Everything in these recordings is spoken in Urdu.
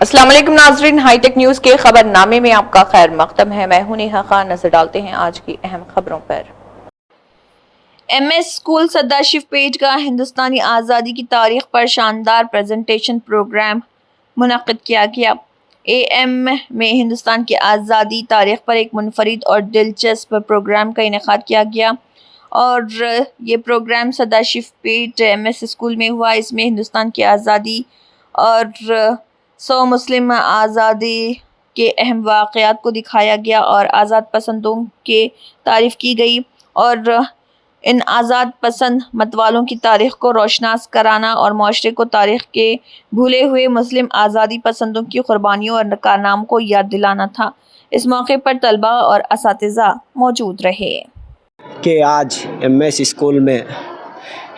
السلام علیکم ناظرین، ہائی ٹیک نیوز کے خبر نامے میں آپ کا خیر مقدم ہے۔ میں ہوں نیہا خان۔ نظر ڈالتے ہیں آج کی اہم خبروں پر۔ ایم ایس اسکول سداشیو پیٹ کا ہندوستانی آزادی کی تاریخ پر شاندار پریزنٹیشن پروگرام منعقد کیا گیا۔ اے ایم میں ہندوستان کی آزادی تاریخ پر ایک منفرد اور دلچسپ پروگرام کا انعقاد کیا گیا اور یہ پروگرام سداشیو پیٹ ایم ایس اسکول میں ہوا۔ اس میں ہندوستان کی آزادی اور مسلم آزادی کے اہم واقعات کو دکھایا گیا اور آزاد پسندوں کی تعریف کی گئی اور ان آزاد پسند متوالوں کی تاریخ کو روشناس کرانا اور معاشرے کو تاریخ کے بھولے ہوئے مسلم آزادی پسندوں کی قربانیوں اور کارناموں کو یاد دلانا تھا۔ اس موقع پر طلباء اور اساتذہ موجود رہے۔ کہ آج ایم ایس اسکول میں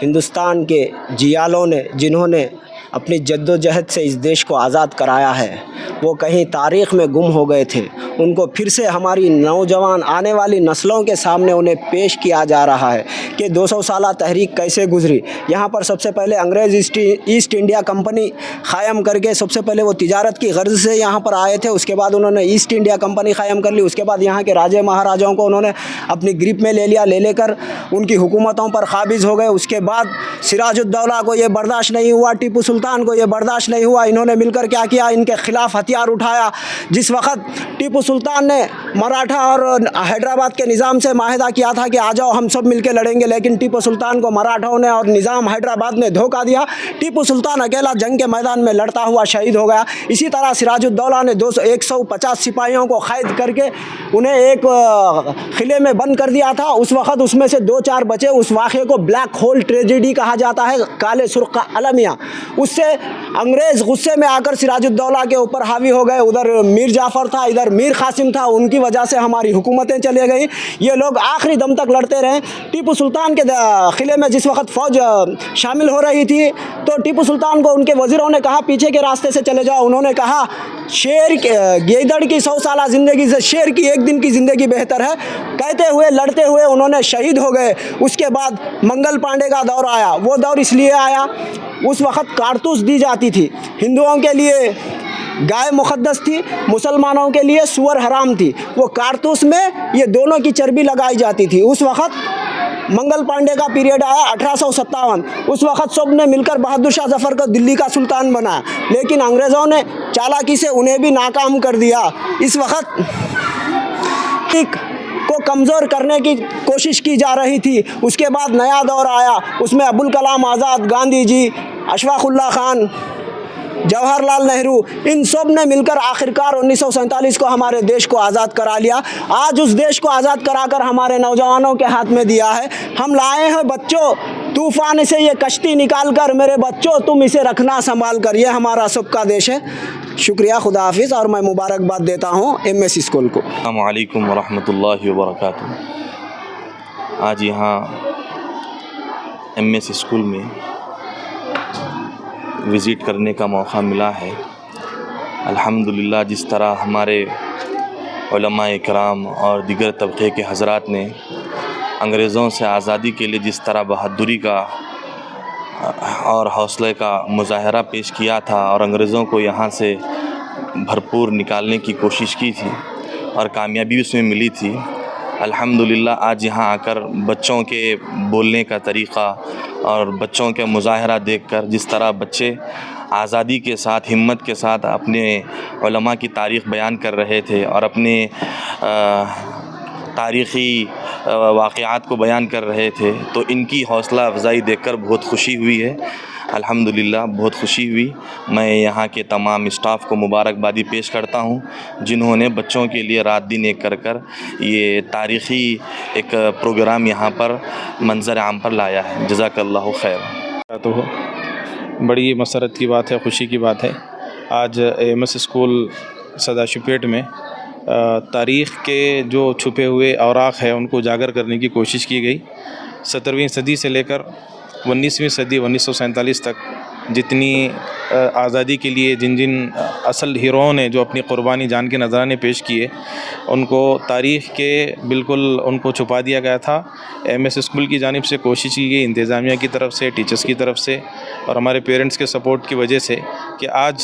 ہندوستان کے جیالوں نے جنہوں نے اپنی جد و جہد سے اس دیش کو آزاد کرایا ہے، وہ کہیں تاریخ میں گم ہو گئے تھے۔ ان کو پھر سے ہماری نوجوان آنے والی نسلوں کے سامنے انہیں پیش کیا جا رہا ہے کہ 200 سالہ تحریک کیسے گزری۔ یہاں پر سب سے پہلے انگریز ایسٹ انڈیا کمپنی قائم کر کے سب سے پہلے وہ تجارت کی غرض سے یہاں پر آئے تھے۔ اس کے بعد انہوں نے ایسٹ انڈیا کمپنی قائم کر لی۔ اس کے بعد یہاں کے راجے مہاراجاؤں کو انہوں نے اپنی گرپ میں لے کر ان کی حکومتوں پر قابض ہو گئے۔ اس کے بعد سراج الدولہ کو یہ برداشت نہیں ہوا، ٹیپو سلطان کو یہ برداشت نہیں ہوا، انہوں نے مل کر کیا کیا، ان کے خلاف ہتھیار اٹھایا۔ جس وقت ٹیپو سلطان نے مراٹھا اور حیدرآباد کے نظام سے معاہدہ کیا تھا کہ آ جاؤ ہم سب مل کے لڑیں گے، لیکن ٹیپو سلطان کو مراٹھاؤں نے اور نظام حیدرآباد نے دھوکہ دیا۔ ٹیپو سلطان اکیلا جنگ کے میدان میں لڑتا ہوا شہید ہو گیا۔ اسی طرح سراج الدولہ نے 150 سپاہیوں کو قید کر کے انہیں ایک قلعے میں بند کر دیا تھا۔ اس وقت اس میں سے 2-4 بچے۔ اس واقعے کو بلیک ہول ٹریجڈی کہا جاتا ہے، کالے سرخ کا المیہ۔ اس سے انگریز غصے میں آ کر سراج الدولہ کے اوپر حاوی ہو گئے۔ ادھر میر جعفر تھا، ادھر میر قاسم تھا، ان کی وجہ سے ہماری حکومتیں چلے گئیں۔ یہ لوگ آخری دم تک لڑتے رہے۔ ٹیپو سلطان کے قلعے میں جس وقت فوج شامل ہو رہی تھی تو ٹیپو سلطان کو ان کے وزیروں نے کہا پیچھے کے راستے سے چلے جاؤ۔ انہوں نے کہا گیدڑ کی 100 سالہ زندگی سے شیر کی 1 دن کی زندگی بہتر ہے۔ کہتے ہوئے لڑتے ہوئے انہوں نے شہید ہو گئے۔ اس کے بعد منگل پانڈے کا دور آیا۔ وہ دور اس لیے آیا، اس وقت کارتوس دی جاتی تھی۔ ہندوؤں کے لیے گائے مقدس تھی، مسلمانوں کے لیے سور حرام تھی۔ وہ کارتوس میں یہ دونوں کی چربی لگائی جاتی تھی۔ اس وقت منگل پانڈے کا پیریڈ آیا 1857۔ اس وقت سب نے مل کر بہادر شاہ ظفر کو دلی کا سلطان بنایا، لیکن انگریزوں نے چالاکی سے انہیں بھی ناکام کر دیا۔ اس وقت کو کمزور کرنے کی کوشش کی جا رہی تھی۔ اس کے بعد نیا دور آیا، اس میں ابوالکلام آزاد، گاندھی جی، اشفاق اللہ خان، جواہر لال نہرو، ان سب نے مل کر آخرکار 1947 کو ہمارے دیش کو آزاد کرا لیا۔ آج اس دیش کو آزاد کرا کر ہمارے نوجوانوں کے ہاتھ میں دیا ہے۔ ہم لائے ہیں بچوں طوفان سے یہ کشتی نکال کر، میرے بچوں تم اسے رکھنا سنبھال کر، یہ ہمارا سب کا دیش ہے۔ شکریہ، خدا حافظ، اور میں مبارکباد دیتا ہوں ایم ایس اسکول کو۔ السلام علیکم ورحمۃ اللہ وبرکاتہ۔ آج یہاں ایم ایس اسکول میں وزٹ کرنے کا موقع ملا ہے۔ الحمدللہ جس طرح ہمارے علماء کرام اور دیگر طبقے کے حضرات نے انگریزوں سے آزادی کے لیے جس طرح بہادری کا اور حوصلے کا مظاہرہ پیش کیا تھا اور انگریزوں کو یہاں سے بھرپور نکالنے کی کوشش کی تھی اور کامیابی اس میں ملی تھی، الحمدللہ آج یہاں آ کر بچوں کے بولنے کا طریقہ اور بچوں کے مظاہرہ دیکھ کر جس طرح بچے آزادی کے ساتھ، ہمت کے ساتھ اپنے علماء کی تاریخ بیان کر رہے تھے اور اپنے تاریخی واقعات کو بیان کر رہے تھے، تو ان کی حوصلہ افزائی دیکھ کر بہت خوشی ہوئی ہے۔ الحمدللہ بہت خوشی ہوئی۔ میں یہاں کے تمام اسٹاف کو مبارکبادی پیش کرتا ہوں جنہوں نے بچوں کے لیے رات دن ایک کر یہ تاریخی ایک پروگرام یہاں پر منظر عام پر لایا ہے۔ جزاک اللہ خیر۔ تو بڑی مسرت کی بات ہے، خوشی کی بات ہے۔ آج ایم ایس اسکول سداشیو پیٹ میں تاریخ کے جو چھپے ہوئے اوراق ہیں ان کو اجاگر کرنے کی کوشش کی گئی۔ 17ویں صدی سے لے کر 19ویں صدی 1947 تک جتنی آزادی کے لیے جن اصل ہیروؤں نے جو اپنی قربانی جان کے نذرانے پیش کیے، ان کو تاریخ کے بالکل ان کو چھپا دیا گیا تھا۔ ایم ایس اسکول کی جانب سے کوشش کی گئی، انتظامیہ کی طرف سے، ٹیچرز کی طرف سے اور ہمارے پیرنٹس کے سپورٹ کی وجہ سے، کہ آج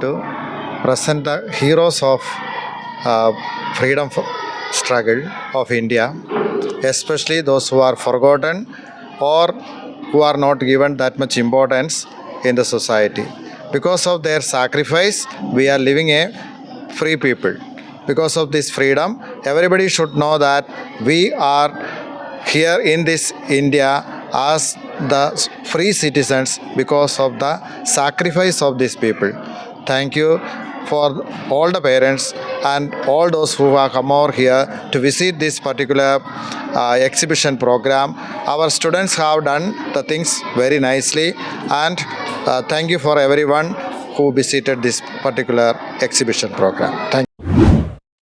To present the heroes of freedom struggle of India, especially those who are forgotten or who are not given that much importance in the society. Because of their sacrifice, we are living a free people. Because of this freedom, everybody should know that we are here in this India as the free citizens because of the sacrifice of these people. Thank you for all the parents and all those who have come over here to visit this particular exhibition program. Our students have done the things very nicely, and thank you for everyone who visited this particular exhibition program. Thank you.